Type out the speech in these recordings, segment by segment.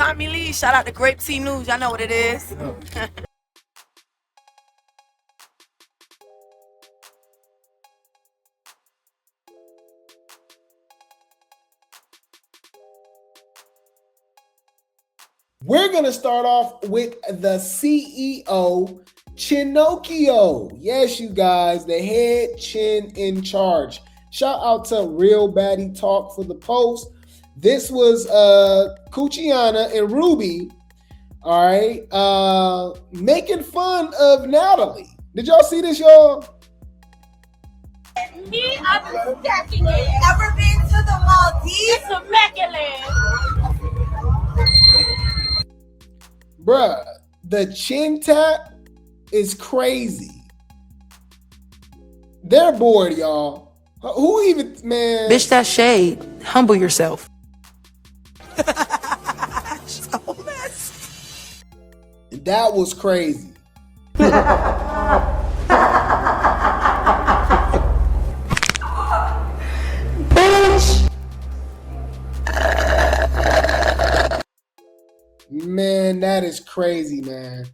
Tommie Lee. Shout out to Grape Tea News. Y'all know what it is. We're going to start off with the CEO, Chinocchio. Yes, you guys, the head chin in charge. Shout out to Real Baddie Talk for the post. This was Cuciana and Ruby, all right, making fun of Natalie. Did y'all see this, y'all? I've been stacking it. Ever been to the Maldives? It's immaculate. Bruh, the chin tap is crazy. They're bored, y'all. Who even, man? Bitch, that shade. Humble yourself. That was crazy. Man, that is crazy, man.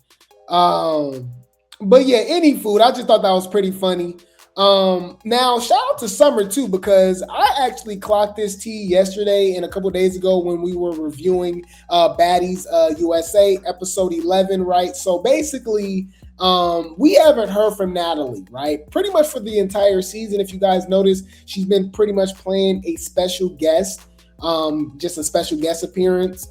But yeah, any food. I just thought that was pretty funny. Now shout out to Summer too, because I actually clocked this tea yesterday and a couple days ago when we were reviewing Baddies USA episode 11, right? So basically, we haven't heard from Natalie, right? Pretty much for the entire season. If you guys notice, she's been pretty much playing a special guest, just a special guest appearance.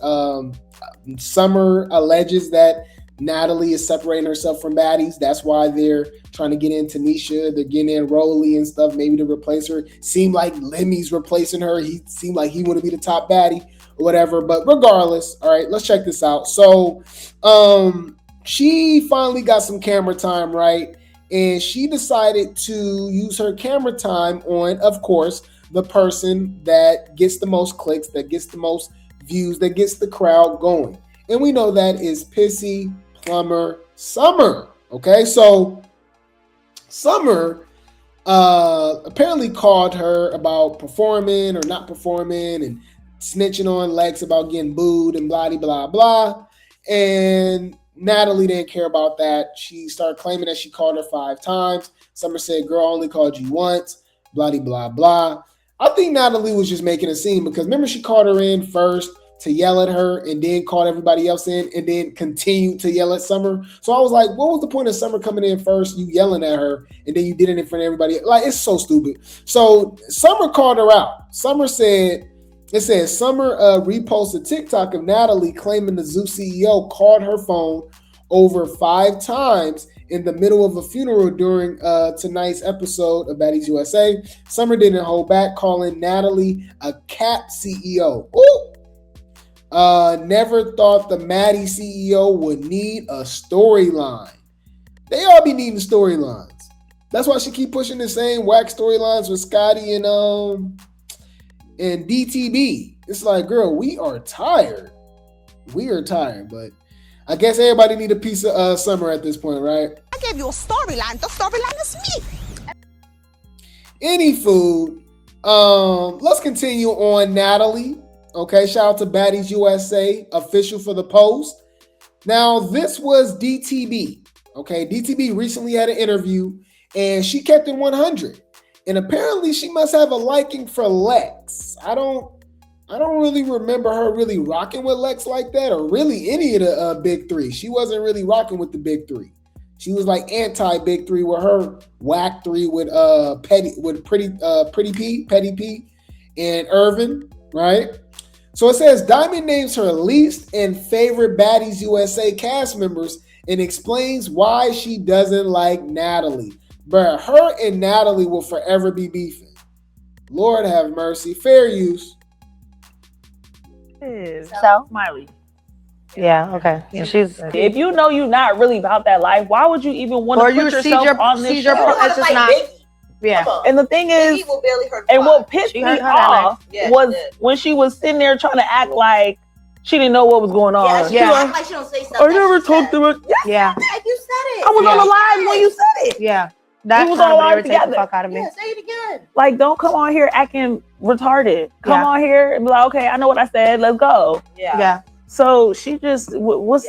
Summer alleges that Natalie is separating herself from Baddies. That's why they're trying to get in Tanisha. They're getting in Rolly and stuff, maybe to replace her. Seemed like Lemmy's replacing her. He seemed like he want to be the top baddie or whatever. But regardless, all right, let's check this out. So she finally got some camera time, right? And she decided to use her camera time on, of course, the person that gets the most clicks, that gets the most views, that gets the crowd going. And we know that is Pissy Plumber Summer. Okay, so Summer apparently called her about performing or not performing and snitching on Lex about getting booed and blah, blah, blah. And Natalie didn't care about that. She started claiming that she called her 5 times. Summer said, girl, I only called you once, blah, blah, blah. I think Natalie was just making a scene because remember she called her in first to yell at her and then called everybody else in and then continued to yell at Summer. So I was like, what was the point of Summer coming in first, you yelling at her, and then you did it in front of everybody? Like, it's so stupid. So Summer called her out. Summer said, Summer reposted TikTok of Natalie claiming the Zoo CEO called her phone over 5 times in the middle of a funeral during tonight's episode of Baddies USA. Summer didn't hold back, calling Natalie a cat CEO. Ooh! Never thought the Maddie CEO would need a storyline. They all be needing storylines. That's why she keep pushing the same whack storylines with Scotty and DTB. It's like, girl, we are tired. But I guess everybody need a piece of Summer at this point, right? I gave you a storyline. The storyline is me. Any food. Let's continue on Natalie. Okay, shout out to Baddies USA, official for the post. Now, this was DTB. Okay, DTB recently had an interview, and she kept it 100. And apparently, she must have a liking for Lex. I don't really remember her really rocking with Lex like that, or really any of the big three. She wasn't really rocking with the big three. She was like anti-big three with her whack 3 with Petty P, and Irvin, right? So it says Diamond names her least and favorite Baddies USA cast members and explains why she doesn't like Natalie. Bruh, her and Natalie will forever be beefing. Lord have mercy. Fair use. So Smiley. yeah, okay. Yeah, she's. If you know you're not really about that life, why would you even want to put yourself on this show? It's just not. Yeah. And the thing is, and what pissed me off was when she was sitting there trying to act like she didn't know what was going on. Yeah. Like she don't say stuff. I never talked to her. Yeah. You said it. I was on the live when you said it. Yeah. That was kind all of live irritates the together. fuck out of me. Yeah, say it again. Like, don't come on here acting retarded. Come on here and be like, okay, I know what I said. Let's go. Yeah. So she just why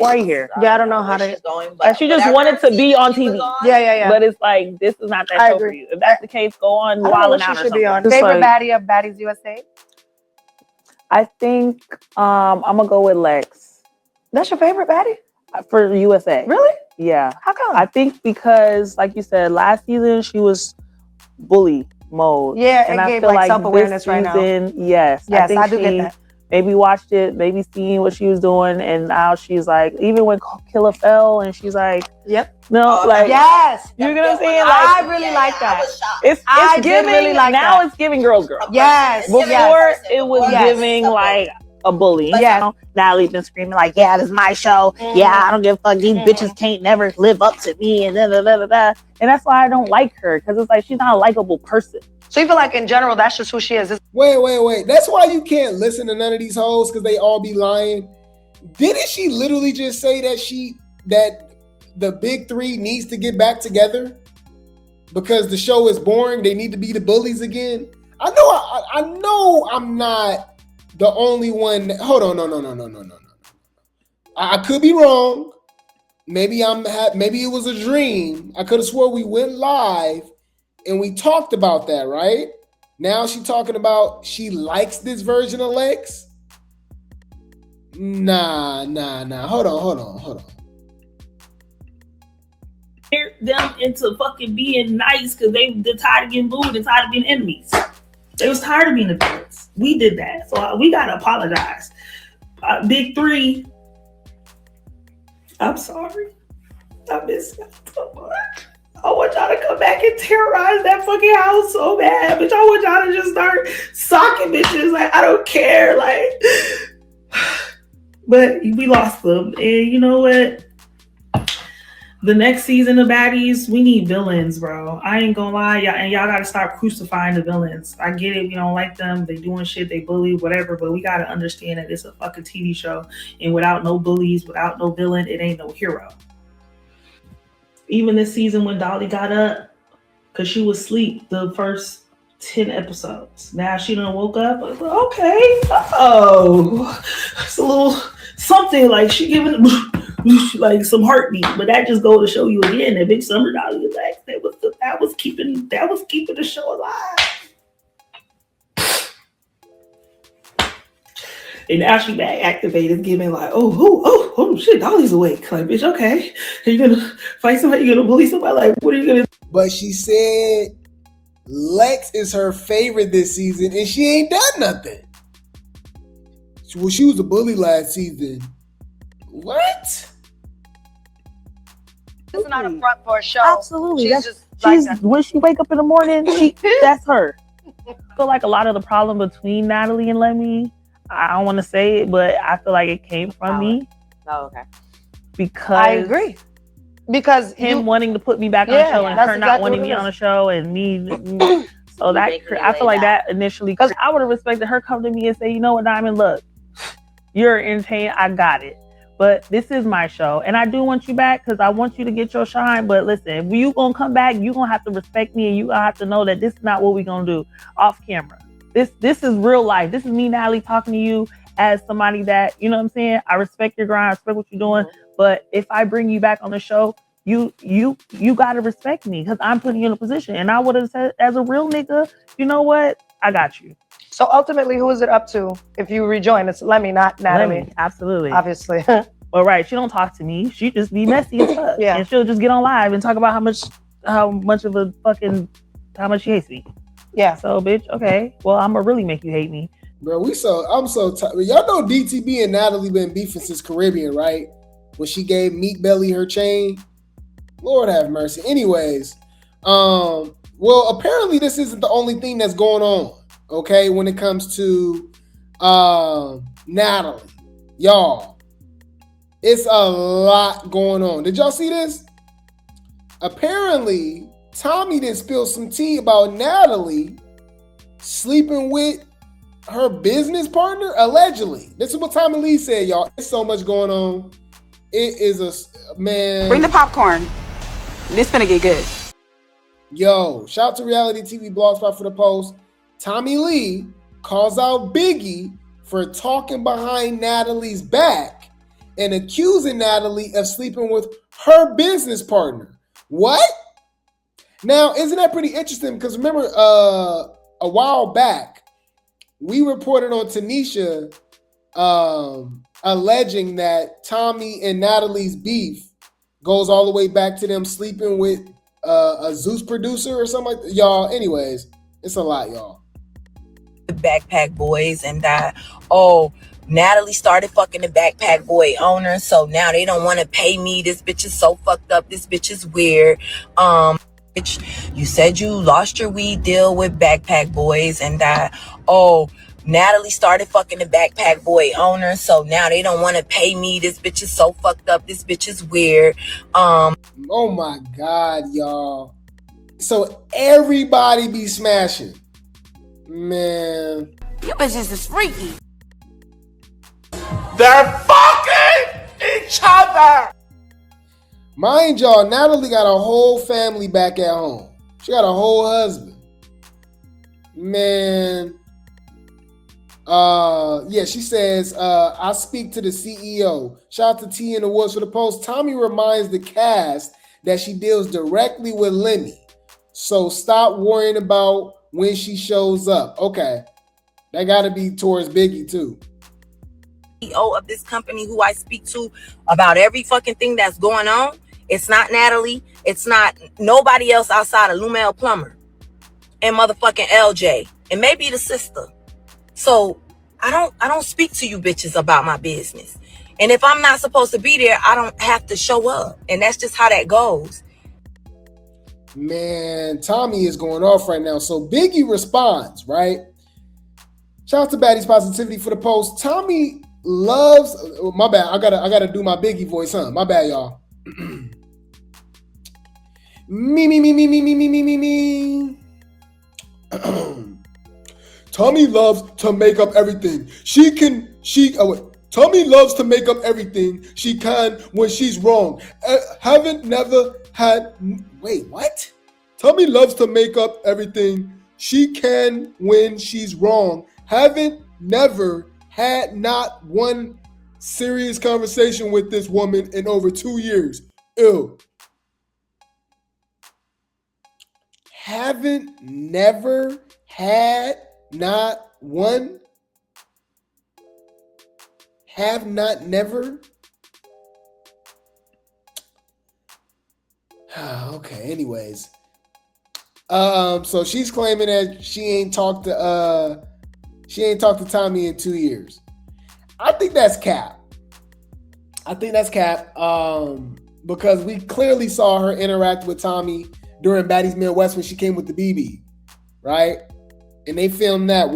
are you here? Yeah, I don't know how to. Going, but she just wanted to be on TV. Yeah. But it's like this is not that show for you. If that's the case, go on Wildin' Out or something. Favorite baddie of Baddies USA? I think I'm gonna go with Lex. That's your favorite baddie for USA. Really? Yeah. How come? I think because, like you said, last season she was bully mode. Yeah, and it I gave feel like self-awareness this season, right now. Yes, I think do get that. Maybe watched it, maybe seen what she was doing, and now she's like, even when Killa fell, and she's like, "Yep, no, like, yes." You know what I'm saying? Like, I really like that. It's giving. Really like now, it's giving girls. Yes. Before it was giving like a bully. Yeah. Natalie been screaming like, yeah, this is my show. Yeah, I don't give a fuck. These bitches can't never live up to me, and da. And that's why I don't like her, because it's like she's not a likable person. So you feel like in general, that's just who she is. Wait. That's why you can't listen to none of these hoes, because they all be lying. Didn't she literally just say that the big three needs to get back together because the show is boring? They need to be the bullies again. I know I'm not the only one. Hold on, no. I could be wrong. Maybe it was a dream. I could have swore we went live and we talked about that, right? Now she's talking about she likes this version of Lex. Nah. Hold on. Them into fucking being nice because they're tired of getting booed and tired of being enemies. They was tired of being the villains. We did that, so we gotta apologize. Big three. I'm sorry. I miss y'all so much. I want y'all to come back and terrorize that fucking house so bad, but I want y'all to just start socking bitches. Like, I don't care. Like, but we lost them. And you know what? The next season of Baddies, we need villains, bro. I ain't gonna lie. Y'all gotta stop crucifying the villains. I get it. We don't like them. They doing shit. They bully, whatever. But we gotta understand that it's a fucking TV show. And without no bullies, without no villain, it ain't no hero. Even this season when Dolly got up, because she was asleep the first 10 episodes. Now she done woke up. I was like, okay. Oh, it's a little something like she giving like some heartbeat. But that just go to show you again that Big Summer Dolly was like, that was keeping the show alive. And now she back activated, giving like, oh shit, Dolly's awake. Like, bitch, okay. Are you gonna fight somebody? You gonna bully somebody? Like, what are you gonna do? But she said Lex is her favorite this season, and she ain't done nothing. Well, she was a bully last season. What? It's not a front for a show. Absolutely. She's when she wake up in the morning, that's her. I feel like a lot of the problem between Natalie and Lemmy, I don't want to say it, but I feel like it came from me. Oh, okay. Because I agree. Because him wanting to put me back on the show and her not wanting me on the show and me. So that I feel like that initially, because I would have respected her come to me and say, you know what, Diamond, look, you're in pain. I got it. But this is my show. And I do want you back because I want you to get your shine. But listen, if you going to come back, you're going to have to respect me and you're going to have to know that this is not what we're going to do off camera. This is real life. This is me, Natalie, talking to you as somebody that, you know what I'm saying? I respect your grind. I respect what you're doing. But if I bring you back on the show, you got to respect me because I'm putting you in a position. And I would have said, as a real nigga, you know what? I got you. So ultimately, who is it up to if you rejoin? It's Lemmy, not Natalie. Lemmy, absolutely. Obviously. Well, right. She don't talk to me. She just be messy as fuck. Yeah. And she'll just get on live and talk about how much she hates me. Yeah. So, bitch, okay. Well, I'm gonna really make you hate me. Bro, I'm so tired. Y'all know DTB and Natalie been beefing since Caribbean, right? When she gave Meat Belly her chain. Lord have mercy. Anyways, well, apparently this isn't the only thing that's going on, okay, when it comes to Natalie. Y'all, it's a lot going on. Did y'all see this? Apparently, Tommie didn't spill some tea about Natalie sleeping with her business partner, allegedly. This is what Tommie Lee said, y'all. There's so much going on. It is man. Bring the popcorn. This finna get good. Yo, shout out to Reality TV Blogspot for the post. Tommie Lee calls out Biggie for talking behind Natalie's back and accusing Natalie of sleeping with her business partner. What? Now, isn't that pretty interesting? Because remember, a while back, we reported on Tanisha alleging that Tommie and Natalie's beef goes all the way back to them sleeping with a Zeus producer or something like that. Y'all, anyways, it's a lot, y'all. The Backpack Boys, and Natalie started fucking the Backpack Boy owner, so now they don't want to pay me. This bitch is so fucked up. This bitch is weird. Bitch, you said you lost your weed deal with Backpack Boys, and Natalie started fucking the Backpack Boy owner, so now they don't want to pay me. This bitch is so fucked up. This bitch is weird. Oh my God, y'all. So everybody be smashing. Man. You bitches is freaky. They're fucking each other. Mind y'all, Natalie got a whole family back at home. She got a whole husband. Man. Yeah, she says, I speak to the CEO. Shout out to T in the Woods for the post. Tommie reminds the cast that she deals directly with Lemmy. So stop worrying about when she shows up. Okay. That gotta be towards Biggie too. CEO of this company who I speak to about every fucking thing that's going on. It's not Natalie. It's not nobody else outside of Lumel Plumber and motherfucking LJ and maybe the sister. So I don't speak to you bitches about my business. And if I'm not supposed to be there, I don't have to show up. And that's just how that goes. Man, Tommie is going off right now. So Biggie responds, right? Shout out to Baddies Positivity for the post. Tommie loves, my bad, I gotta do my Biggie voice, huh? My bad, y'all. me. Tommie loves to make up everything. Tommie loves to make up everything she can when she's wrong. Wait, what? Tommie loves to make up everything she can when she's wrong. Never had not one serious conversation with this woman in over 2 years. Ew. Never had not one. Have not never. Okay, anyways. So she's claiming that she ain't talked to Tommie in 2 years. I think that's cap. Because we clearly saw her interact with Tommie during Baddies Midwest when she came with the BB, right? And they filmed that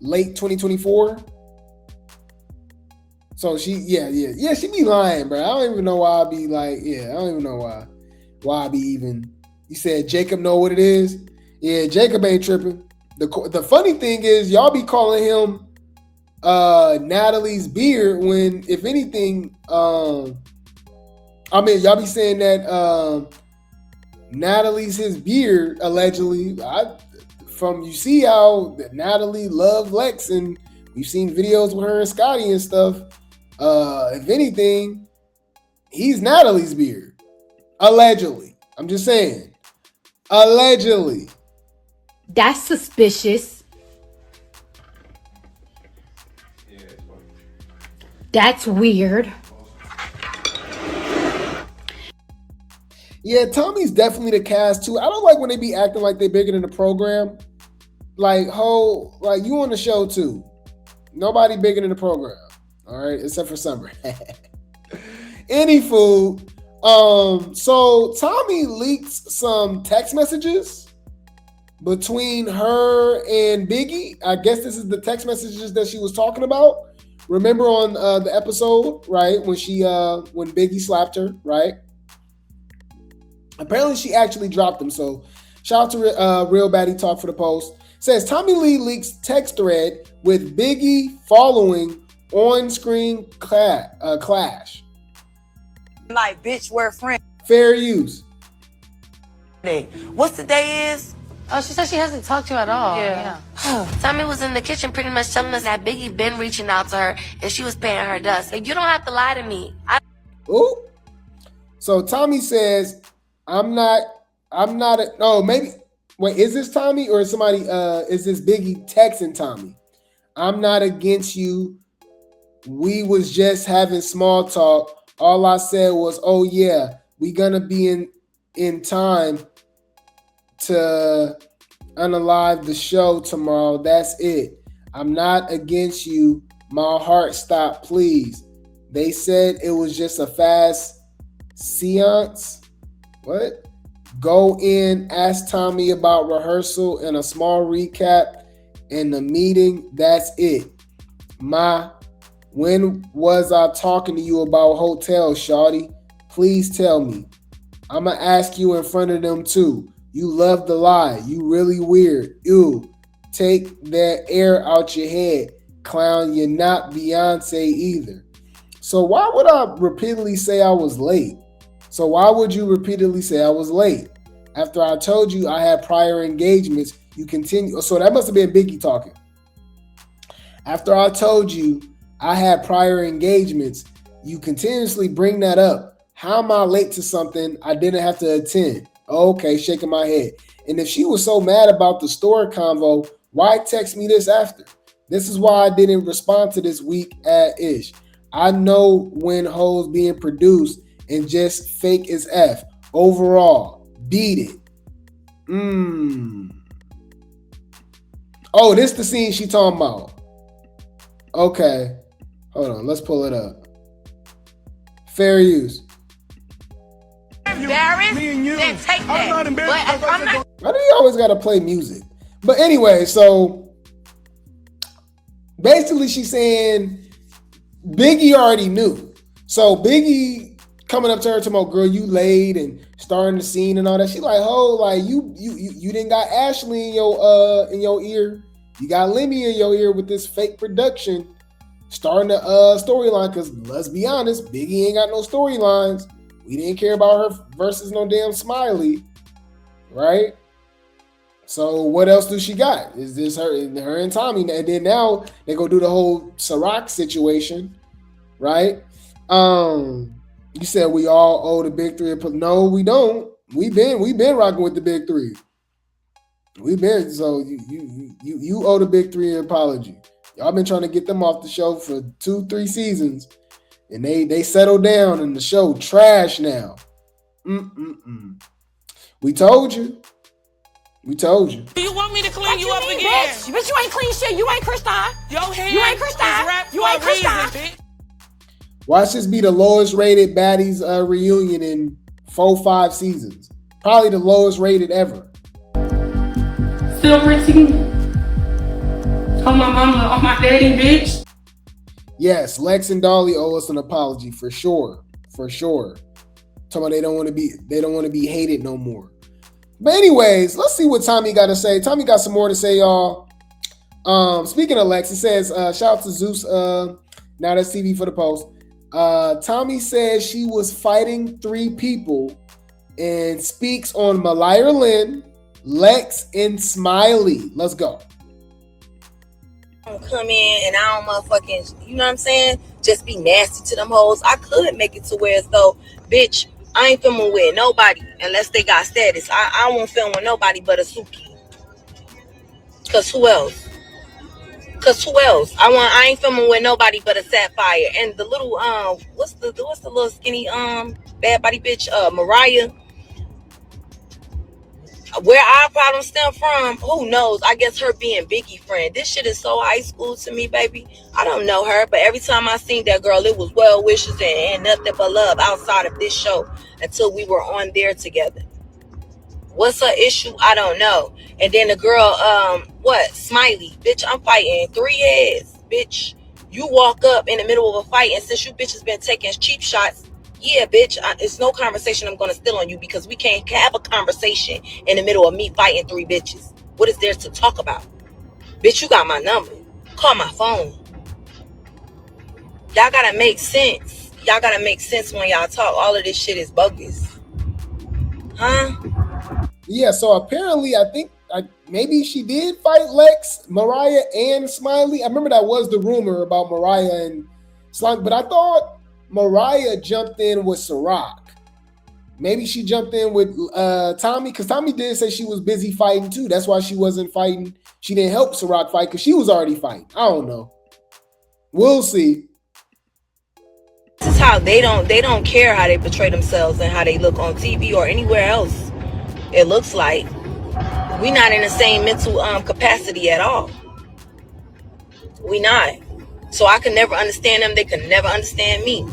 late 2024. So she be lying, bro. I don't even know why I be like, I don't even know why I be even. You said Jacob know what it is? Yeah, Jacob ain't tripping. The funny thing is y'all be calling him Natalie's beard when, if anything, y'all be saying that Natalie's his beard, allegedly. You see how Natalie loved Lex, and we've seen videos with her and Scotty and stuff. If anything, he's Natalie's beard. Allegedly. I'm just saying. Allegedly. That's suspicious. That's weird. Yeah, Tommie's definitely the cast too. I don't like when they be acting like they're bigger than the program. Like you on the show too. Nobody bigger than the program. All right, except for Summer. Anywho, so Tommie leaked some text messages between her and Biggie. I guess this is the text messages that she was talking about. Remember on the episode, right, when Biggie slapped her, right? Apparently she actually dropped them. So shout out to Real Baddie Talk for the post. Says Tommie Lee leaks text thread with Biggie following on-screen clash. Like, bitch, we're friends. Fair use. What's the day is? Oh, she said she hasn't talked to you at all. Yeah. Tommie was in the kitchen pretty much telling us that Biggie been reaching out to her and she was paying her dust. Like, you don't have to lie to me. Ooh. So Tommie says, wait, is this Tommie or is somebody, is this Biggie texting Tommie? I'm not against you. We was just having small talk. All I said was, oh yeah, we gonna be in time to unalive the show tomorrow. That's it. I'm not against you. My heart stopped, please. They said it was just a fast seance. What? Go in, ask Tommie about rehearsal and a small recap and the meeting. That's it. When was I talking to you about hotels, shawty? Please tell me. I'ma ask you in front of them too. You love to lie. You really weird. Ew. Take that air out your head, clown. You're not Beyonce either. So why would I repeatedly say I was late? So why would you repeatedly say I was late? After I told you I had prior engagements, you continue. So that must have been Biggie talking. After I told you I had prior engagements, you continuously bring that up. How am I late to something I didn't have to attend? Okay, shaking my head. And if she was so mad about the store convo, why text me this after? This is why I didn't respond to this week at ish. I know when hoes being produced and just fake as F. Overall, beat it. Oh, this the scene she talking about. Okay. Hold on, let's pull it up. Fair use. Embarrassed? Then take that. I'm not embarrassed. But I'm not. Why do you always gotta play music? But anyway, so basically she's saying Biggie already knew. So Biggie coming up to her talking about, girl, you laid and starting the scene and all that. She like, oh, like you didn't got Ashley in your ear. You got Lemmy in your ear with this fake production starting the storyline. Because let's be honest, Biggie ain't got no storylines. We didn't care about her versus no damn Smiley, right? So what else do she got? Is this her and Tommie? And then now they go do the whole Ciroc situation, right? You said we all owe the big three. No, we don't. We've been rocking with the big three. We've been, so you owe the big three an apology. Y'all been trying to get them off the show for 2-3 seasons, and they settled down and the show trash now. We told you. We told you. Do you want me to clean you up again? Bitch, you ain't clean shit. You ain't Christian. Your hair you ain't Christian. You ain't Christian. Bitch. Watch this be the lowest rated baddies reunion in 4-5 seasons. Probably the lowest rated ever. Silver tea. On my mama, on my daddy, bitch. Yes, Lex and Dolly owe us an apology for sure. For sure. Talking about they don't want to be hated no more. But anyways, let's see what Tommie got to say. Tommie got some more to say, y'all. Speaking of Lex, it says, shout out to Zeus. Now that's TV for the post. Tommie says she was fighting 3 people and speaks on Malaya Lynn, Lex, and Smiley. Let's go. Come in and I don't motherfucking, you know what I'm saying? Just be nasty to them hoes. I could make it to where as though, bitch, I ain't filming with nobody unless they got status. I won't film with nobody but a Suki. Cause who else? I ain't filming with nobody but a Sapphire. And the little what's the little skinny bad body bitch Mariah. Where our problem stem from, who knows? I guess her being Biggie friend. This shit is so high school to me, baby. I don't know her, but every time I seen that girl, it was well wishes and nothing but love outside of this show until we were on there together. What's her issue? I don't know. And then the girl, Smiley, bitch, I'm fighting 3 heads, bitch. You walk up in the middle of a fight, and since you bitches been taking cheap shots, yeah, bitch, it's no conversation I'm going to steal on you because we can't have a conversation in the middle of me fighting 3 bitches. What is there to talk about? Bitch, you got my number. Call my phone. Y'all got to make sense. Y'all got to make sense when y'all talk. All of this shit is bogus. Huh? Yeah, so apparently I think maybe she did fight Lex, Mariah, and Smiley. I remember that was the rumor about Mariah and Smiley, but I thought Mariah jumped in with Ciroc. Maybe she jumped in with Tommie, because Tommie did say she was busy fighting too. That's why she wasn't fighting. She didn't help Ciroc fight because she was already fighting. I don't know. We'll see. This is how they don't care how they portray themselves and how they look on TV or anywhere else. It looks like we not in the same mental capacity at all. We not. So I can never understand them. They can never understand me.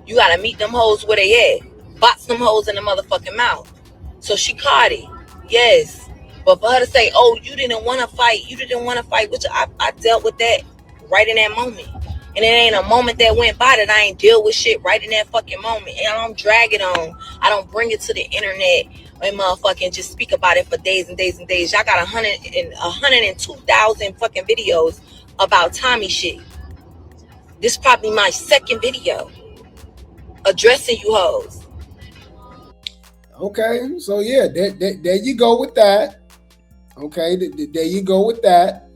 You gotta meet them hoes where they at. Box them hoes in the motherfucking mouth. So she caught it. Yes. But for her to say, oh, you didn't want to fight, which I dealt with that right in that moment. And it ain't a moment that went by that I ain't deal with shit right in that fucking moment. And I don't drag it on. I don't bring it to the internet and motherfucking just speak about it for days and days and days. Y'all got 102,000 fucking videos about Tommie shit. This is probably my second video addressing you hoes. Okay, so yeah, there you go with that. Okay, there you go with that.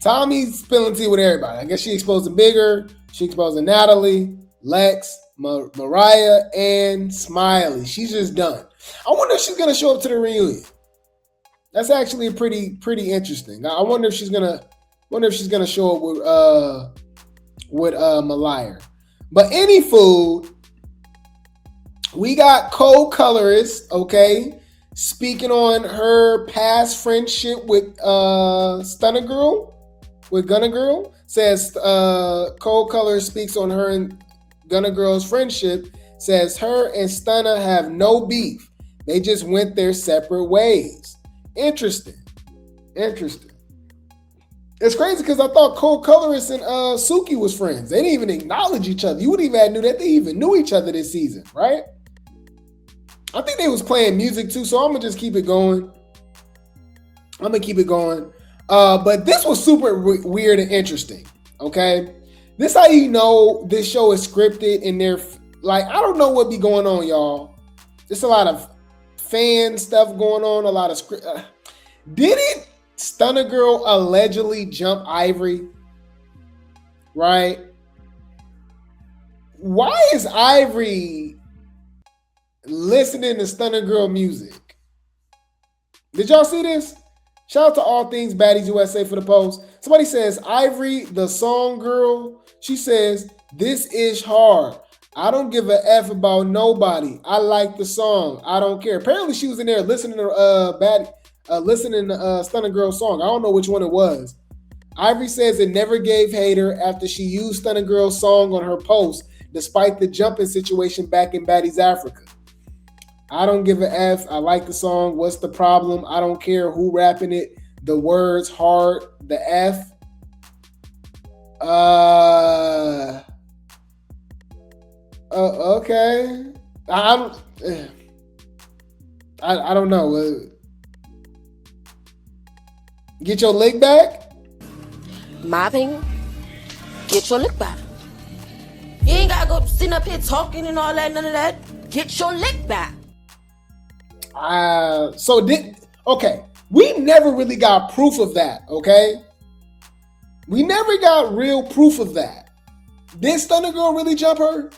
Tommie's spilling tea with everybody. I guess she exposing Bigger, she exposing Natalie, Lex, Mariah, and Smiley. She's just done. I wonder if she's gonna show up to the reunion. That's actually pretty interesting. I wonder if she's gonna show up with Malaya. But any food, we got Kold colorist, okay, speaking on her past friendship with Stunna Girl, with Gunna Girl. Says Kold colorist speaks on her and Gunna Girl's friendship. Says her and Stunna have no beef. They just went their separate ways. Interesting. It's crazy because I thought Kold colorist and Suki was friends. They didn't even acknowledge each other. You wouldn't even have knew that they even knew each other this season, right? I think they was playing music too, so I'm gonna just keep it going. But this was super weird and interesting. Okay, this how you know this show is scripted, and they're like, I don't know what be going on, y'all. There's a lot of fan stuff going on, a lot of script. Didn't Stunna Girl allegedly jump Ivori? Right? Why is Ivori listening to Stunna Girl music? Did y'all see this? Shout out to All Things Baddies USA for the post. Somebody says, Ivori, the song girl, she says, this is hard. I don't give a F about nobody. I like the song. I don't care. Apparently she was in there listening to Stunna Girl's song. I don't know which one it was. Ivori says it never gave hater after she used Stunna Girl's song on her post, despite the jumping situation back in Baddies Africa. I don't give a F. I like the song. What's the problem? I don't care who rapping it. The words hard. The F. Okay. I don't know. Get your leg back? My opinion, get your lick back. You ain't gotta go sitting up here talking and all that, none of that. Get your lick back. Okay. We never really got proof of that, okay? We never got real proof of that. Did Stunna Girl really jump her?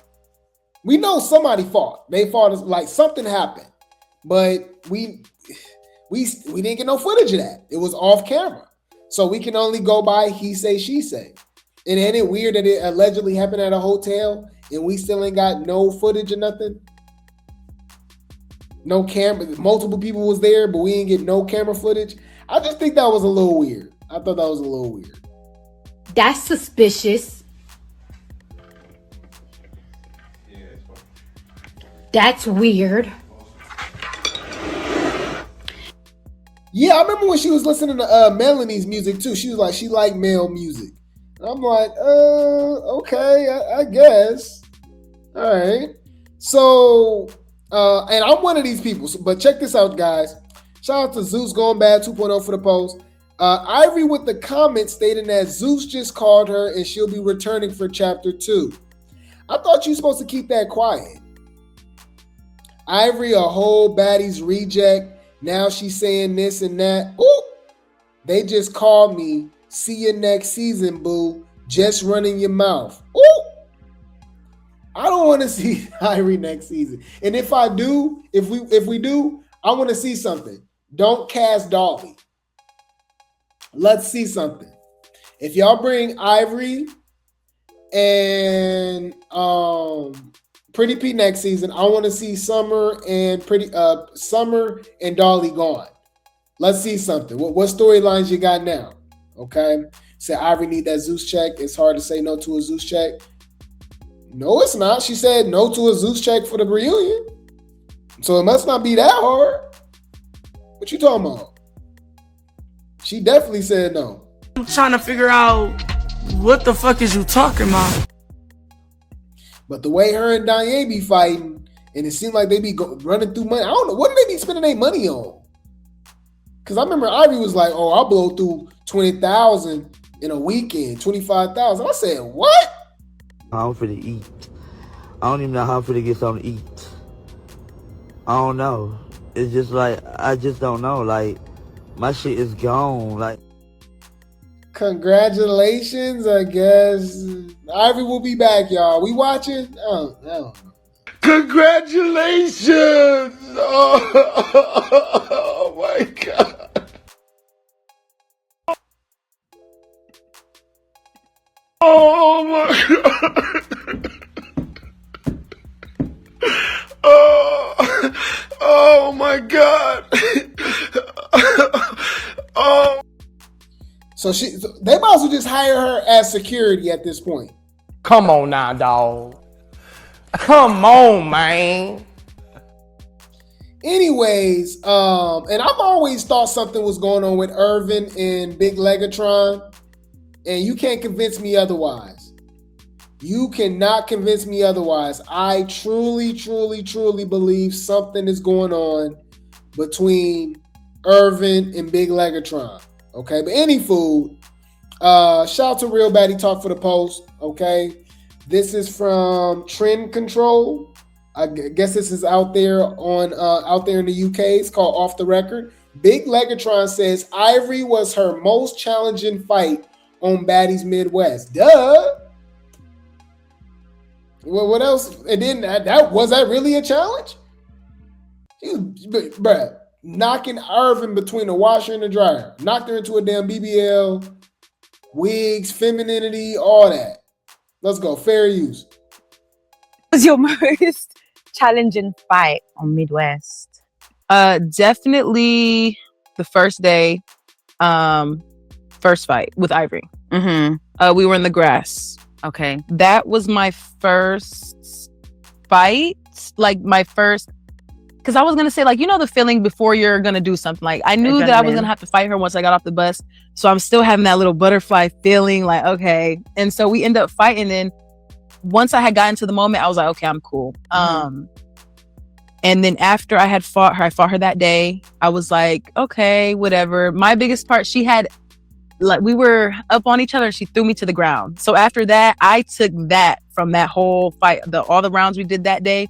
We know somebody fought. They fought, like something happened. But we didn't get no footage of that. It was off camera. So we can only go by he say, she say. And ain't it weird that it allegedly happened at a hotel and we still ain't got no footage or nothing? No camera. Multiple people was there, but we didn't get no camera footage. I just think that was a little weird. I thought that was a little weird. That's suspicious. That's weird. Yeah, I remember when she was listening to Melanie's music too. She was like, she liked male music. And I'm like, okay, I guess. All right. So, and I'm one of these people, but check this out, guys. Shout out to Zeus Going Bad 2.0 for the post. Ivori with the comment stating that Zeus just called her and she'll be returning for chapter 2. I thought you were supposed to keep that quiet. Ivori, a whole baddies reject. Now she's saying this and that. Ooh, they just called me. See you next season, boo. Just running your mouth. Ooh, I don't want to see Ivori next season. And if I do, if we do, I want to see something. Don't cast Dolly. Let's see something. If y'all bring Ivori and Pretty P next season, I want to see Summer and Dolly gone. Let's see something. What storylines you got now? Okay. Say Ivori need that Zeus check. It's hard to say no to a Zeus check. No, it's not. She said no to a Zeus check for the reunion. So it must not be that hard. What you talking about? She definitely said no. I'm trying to figure out what the fuck is you talking about. But the way her and Diane be fighting, and it seemed like they be running through money. I don't know. What do they be spending their money on? Because I remember Ivori was like, oh, I'll blow through 20,000 in a weekend, 25,000. I said, what? I'm finna eat. I don't even know how I'm finna get something to eat. I don't know. It's just like, I just don't know. Like, my shit is gone. Like, congratulations, I guess. Ivori will be back, y'all. We watching? Oh, no. Congratulations! Oh my God. Oh my God. Oh my God. Oh. So they might as well just hire her as security at this point. Come on now, dog. Come on, man. Anyways, and I've always thought something was going on with Irvin and Big Legatron, and you can't convince me otherwise. You cannot convince me otherwise. I truly, truly, truly believe something is going on between Irvin and Big Legatron. Okay, but any food. Shout out to Real Baddie Talk for the Post. Okay, this is from Trend Control. I guess this is out there in the UK. It's called Off the Record. Big Legatron says Ivori was her most challenging fight on Baddies Midwest. Duh. Well, what else? And then that was that really a challenge? Bruh, knocking Irvin between the washer and the dryer. Knocked her into a damn BBL, wigs, femininity, all that. Let's go. Fair use. What was your most challenging fight on Midwest? Definitely the first day, first fight with Ivori. Mm-hmm. We were in the grass. Okay. That was my first fight. Like my first, because I was going to say, like, you know, the feeling before you're going to do something. Like, I knew that I was going to have to fight her once I got off the bus. So I'm still having that little butterfly feeling, like, okay. And so we end up fighting. And once I had gotten to the moment, I was like, okay, I'm cool. And then after I fought her that day. I was like, okay, whatever. My biggest part, she had, like, we were up on each other and she threw me to the ground. So after that, I took that from that whole fight, all the rounds we did that day.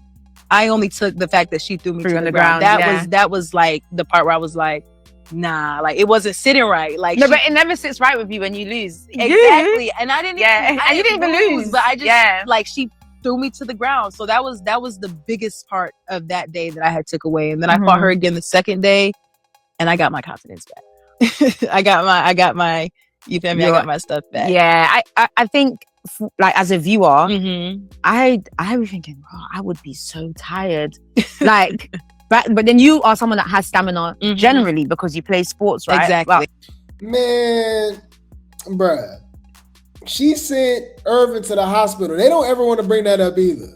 I only took the fact that she threw me to the ground. That was like the part where I was like, nah, like it wasn't sitting right. Like, no, but it never sits right with you when you lose. Exactly. And I didn't and you didn't even lose. But I just like, she threw me to the ground. So that was the biggest part of that day that I had took away. And then I fought her again the second day and I got my confidence back. I got my you feel me? I got my stuff back. Yeah, I think, like, as a viewer, I was thinking, oh, I would be so tired. Like, but then you are someone that has stamina generally because you play sports, right? Exactly. Man, bruh, she sent Irvin to the hospital. They don't ever want to bring that up either.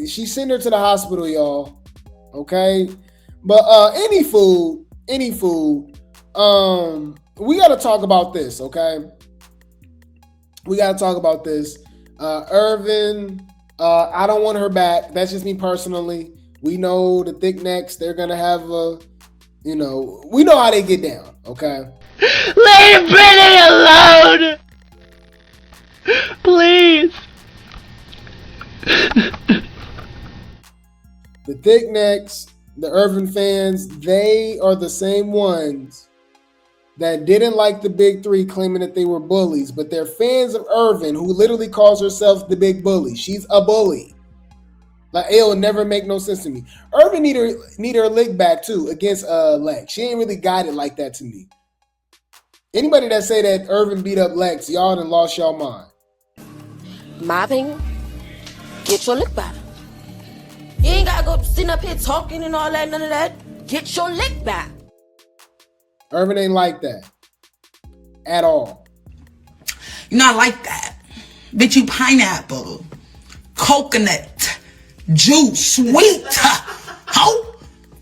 She sent her to the hospital, y'all. Okay, but any food. We got to talk about this, okay? We got to talk about this. Irvin, I don't want her back. That's just me personally. We know the thick necks, they're going to have we know how they get down, okay? Leave Brittany alone! Please. the thick necks, the Irvin fans, they are the same ones that didn't like the big three, claiming that they were bullies, but they're fans of Irvin, who literally calls herself the big bully. She's a bully. Like, it'll never make no sense to me. Irvin need her lick back too against Lex. She ain't really got it like that to me. Anybody that say that Irvin beat up Lex, y'all done lost y'all mind. My opinion, get your lick back. You ain't gotta go sitting up here talking and all that, none of that. Get your lick back. Irvin ain't like that at all. You're not like that. Bitch, you pineapple, coconut, juice, sweet. How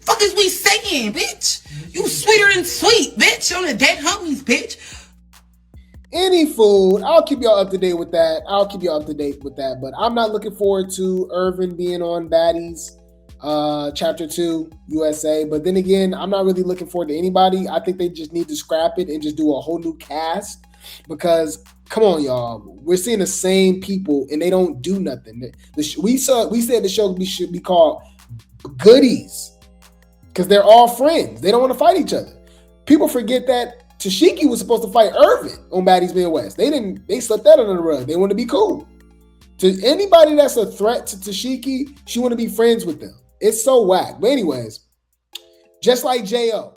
fuck is we saying, bitch? You sweeter than sweet, bitch. On the dead homies, bitch. Any food, I'll keep y'all up to date with that. But I'm not looking forward to Irvin being on Baddies Chapter 2 USA. But then again, I'm not really looking forward to anybody. I think they just need to scrap it and just do a whole new cast, because come on, y'all, we're seeing the same people and they don't do nothing. We said the show should be called Goodies, because they're all friends. They don't want to fight each other. People forget that Tashiki was supposed to fight Irvin on Baddies Midwest. They slipped that under the rug. They want to be cool. To anybody that's a threat to Tashiki, she want to be friends with them. It's so whack. But anyways, just like J.O.,